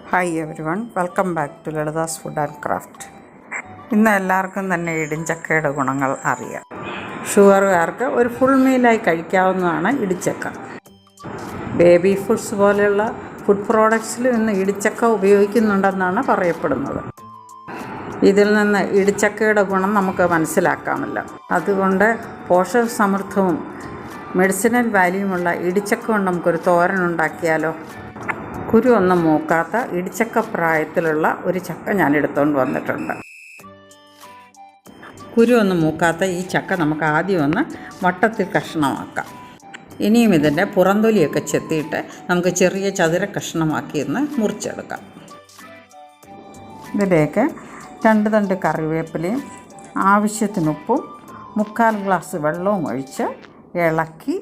Hi everyone, welcome back to Lalitha's food and craft. ഇന്ന് എല്ലാവർക്കും തന്നെ ഇടിഞ്ചക്കയുടെ ഗുണങ്ങൾ അറിയാം. ഷുഗറുകാർക്ക് ഒരു ഫുൾ മീലായി കഴിക്കാവുന്നതാണ് ഇടിച്ചക്ക. ബേബി ഫുഡ്സ് പോലെയുള്ള ഫുഡ് പ്രോഡക്ട്സിലും ഇന്ന് ഇടിച്ചക്ക ഉപയോഗിക്കുന്നുണ്ടെന്നാണ് പറയപ്പെടുന്നത്. ഇതിൽ നിന്ന് ഇടിച്ചക്കയുടെ ഗുണം നമുക്ക് മനസ്സിലാക്കാമല്ലോ. അതുകൊണ്ട് പോഷക സമൃദ്ധവും മെഡിസിനൽ വാല്യൂമുള്ള ഇടിച്ചക്ക കൊണ്ട് നമുക്കൊരു തോരൻ ഉണ്ടാക്കിയാലോ. കുരു ഒന്നും മൂക്കാത്ത ഇടിച്ചക്ക പ്രായത്തിലുള്ള ഒരു ചക്ക ഞാൻ എടുത്തുകൊണ്ട് വന്നിട്ടുണ്ട്. കുരു ഒന്നും മൂക്കാത്ത ഈ ചക്ക നമുക്ക് ആദ്യം ഒന്ന് വട്ടത്തിൽ കഷ്ണമാക്കാം. ഇനിയും ഇതിൻ്റെ പുറന്തൊലിയൊക്കെ ചെത്തിയിട്ട് നമുക്ക് ചെറിയ ചതുര കഷ്ണമാക്കി ഒന്ന് മുറിച്ചെടുക്കാം. ഇതിലേക്ക് 2 തണ്ട് കറിവേപ്പിലയും ആവശ്യത്തിന് ഉപ്പും 1/4 ഗ്ലാസ് വെള്ളവും ഒഴിച്ച് ഇളക്കി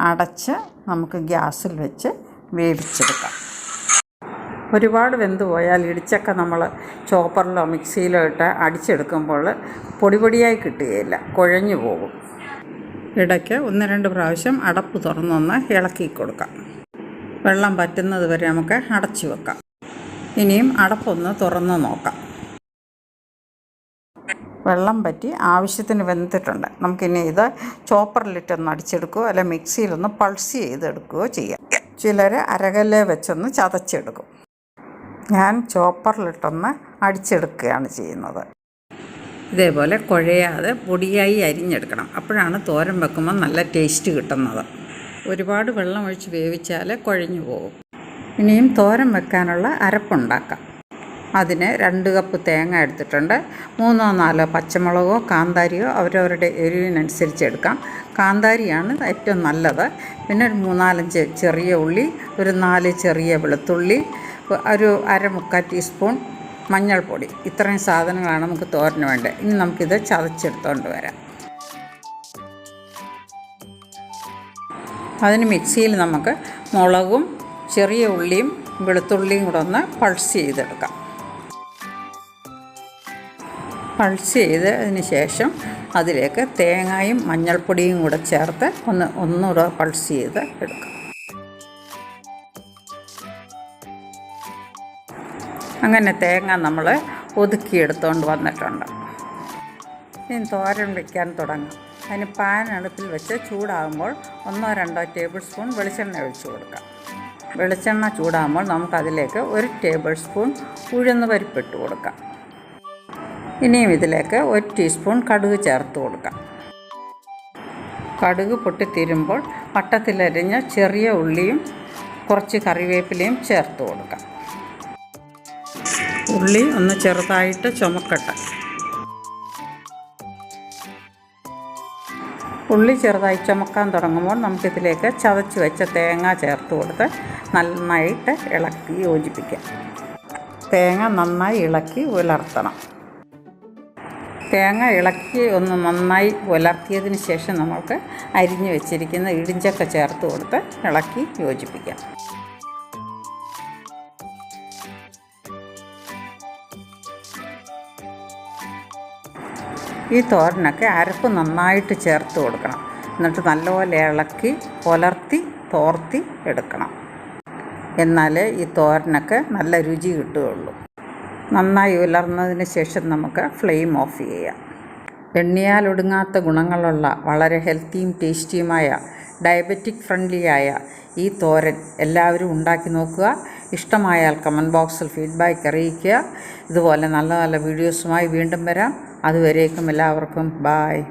അടച്ച് നമുക്ക് ഗ്യാസിൽ വെച്ച് വേവിച്ചെടുക്കാം. ഒരുപാട് വെന്ത് പോയാൽ ഇടിച്ചക്ക നമ്മൾ ചോപ്പറിലോ മിക്സിയിലോ ഇട്ട് അടിച്ചെടുക്കുമ്പോൾ പൊടിയായി കിട്ടുകയില്ല, കുഴഞ്ഞു പോകും. ഇടയ്ക്ക് 1-2 പ്രാവശ്യം അടപ്പ് തുറന്നൊന്ന് ഇളക്കി കൊടുക്കാം. വെള്ളം പറ്റുന്നത് വരെ നമുക്ക് അടച്ചു വെക്കാം. ഇനിയും അടപ്പൊന്ന് തുറന്ന് നോക്കാം. വെള്ളം പറ്റി ആവശ്യത്തിന് വെന്തിട്ടുണ്ട്. നമുക്കിനി ഇത് ചോപ്പറിലിട്ടൊന്ന് അടിച്ചെടുക്കുകയോ അല്ലെ മിക്സിയിലൊന്ന് പൾസ് ചെയ്തെടുക്കുകയോ ചെയ്യാം. ചിലർ അരകല്ലെ വെച്ചൊന്ന് ചതച്ചെടുക്കും. ഞാൻ ചോപ്പറിലിട്ടൊന്ന് അടിച്ചെടുക്കുകയാണ് ചെയ്യുന്നത്. ഇതേപോലെ കുഴയാതെ പൊടിയായി അരിഞ്ഞെടുക്കണം. അപ്പോഴാണ് തോരൻ വെക്കുമ്പോൾ നല്ല ടേസ്റ്റ് കിട്ടുന്നത്. ഒരുപാട് വെള്ളം ഒഴിച്ച് വേവിച്ചാൽ കുഴഞ്ഞു പോകും. ഇനിയും തോരൻ വെക്കാനുള്ള അരപ്പുണ്ടാക്കാം. അതിന് 2 കപ്പ് തേങ്ങ എടുത്തിട്ടുണ്ട്. 3-4 പച്ചമുളകോ കാന്താരിയോ അവരവരുടെ എരിവിനനുസരിച്ച് എടുക്കാം. കാന്താരിയാണ് ഏറ്റവും നല്ലത്. പിന്നെ ഒരു 3-4 ചെറിയ ഉള്ളി, ഒരു 4 ചെറിയ വെളുത്തുള്ളി, ഒരു 1/4 ടീസ്പൂൺ മഞ്ഞൾപ്പൊടി. ഇത്രയും സാധനങ്ങളാണ് നമുക്ക് തോരന് വേണ്ടത്. ഇനി നമുക്കിത് ചതച്ചെടുത്തുകൊണ്ട് വരാം. അതിന് മിക്സിയിൽ നമുക്ക് മുളകും ചെറിയ ഉള്ളിയും വെളുത്തുള്ളിയും കൂടെ ഒന്ന് പൾസ് ചെയ്തെടുക്കാം. പൾസ് ചെയ്തതിന് ശേഷം അതിലേക്ക് തേങ്ങയും മഞ്ഞൾപ്പൊടിയും കൂടെ ചേർത്ത് ഒന്നുകൂടെ പൾസ് ചെയ്ത് എടുക്കാം. അങ്ങനെ തേങ്ങ നമ്മൾ ഒതുക്കിയെടുത്തുകൊണ്ട് വന്നിട്ടുണ്ട്. ഇനി തോരൻ വയ്ക്കാൻ തുടങ്ങാം. അതിന് പാൻ അടുപ്പിൽ വെച്ച് ചൂടാകുമ്പോൾ 1-2 ടേബിൾ സ്പൂൺ വെളിച്ചെണ്ണ ഒഴിച്ച് കൊടുക്കാം. വെളിച്ചെണ്ണ ചൂടാകുമ്പോൾ നമുക്കതിലേക്ക് 1 ടേബിൾ സ്പൂൺ ഉഴുന്ന് പരിപ്പിട്ട് കൊടുക്കാം. ഇനിയും ഇതിലേക്ക് 1 ടീസ്പൂൺ കടുക് ചേർത്ത് കൊടുക്കാം. കടുക് പൊട്ടിത്തീരുമ്പോൾ വട്ടത്തിലരിഞ്ഞ ചെറിയ ഉള്ളിയും കുറച്ച് കറിവേപ്പിലയും ചേർത്ത് കൊടുക്കാം. ഉള്ളി ഒന്ന് ചെറുതായിട്ട് ചുമക്കട്ടെ. ഉള്ളി ചെറുതായി ചുമക്കാൻ തുടങ്ങുമ്പോൾ നമുക്കിതിലേക്ക് ചതച്ച് വെച്ച തേങ്ങ ചേർത്ത് കൊടുത്ത് നന്നായിട്ട് ഇളക്കി യോജിപ്പിക്കാം. തേങ്ങ നന്നായി ഇളക്കി ഉലർത്തണം. തേങ്ങ ഇളക്കി ഒന്ന് നന്നായി ഉലർത്തിയതിന് ശേഷം നമുക്ക് അരിഞ്ഞു വെച്ചിരിക്കുന്ന ഇടിഞ്ചക്ക ചേർത്ത് കൊടുത്ത് ഇളക്കി യോജിപ്പിക്കാം. ഈ തോരനൊക്കെ അരപ്പ് നന്നായിട്ട് ചേർത്ത് കൊടുക്കണം. എന്നിട്ട് നല്ലപോലെ ഇളക്കി പുലർത്തി തോർത്തി എടുക്കണം. എന്നാലേ ഈ തോരനൊക്കെ നല്ല രുചി കിട്ടുകയുള്ളൂ. നന്നായി ഉലർന്നതിന് ശേഷം നമുക്ക് ഫ്ലെയിം ഓഫ് ചെയ്യാം. എണ്ണിയാൽ ഒടുങ്ങാത്ത ഗുണങ്ങളുള്ള വളരെ ഹെൽത്തിയും ടേസ്റ്റിയുമായ ഡയബറ്റിക് ഫ്രണ്ട്ലിയായ ഈ തോരൻ എല്ലാവരും ഉണ്ടാക്കി നോക്കുക. ഇഷ്ടമായാൽ കമൻറ്റ് ബോക്സിൽ ഫീഡ്ബാക്ക് അറിയിക്കുക. ഇതുപോലെ നല്ല നല്ല വീഡിയോസുമായി വീണ്ടും വരാം. അതുവരേക്കും എല്ലാവർക്കും ബായ്.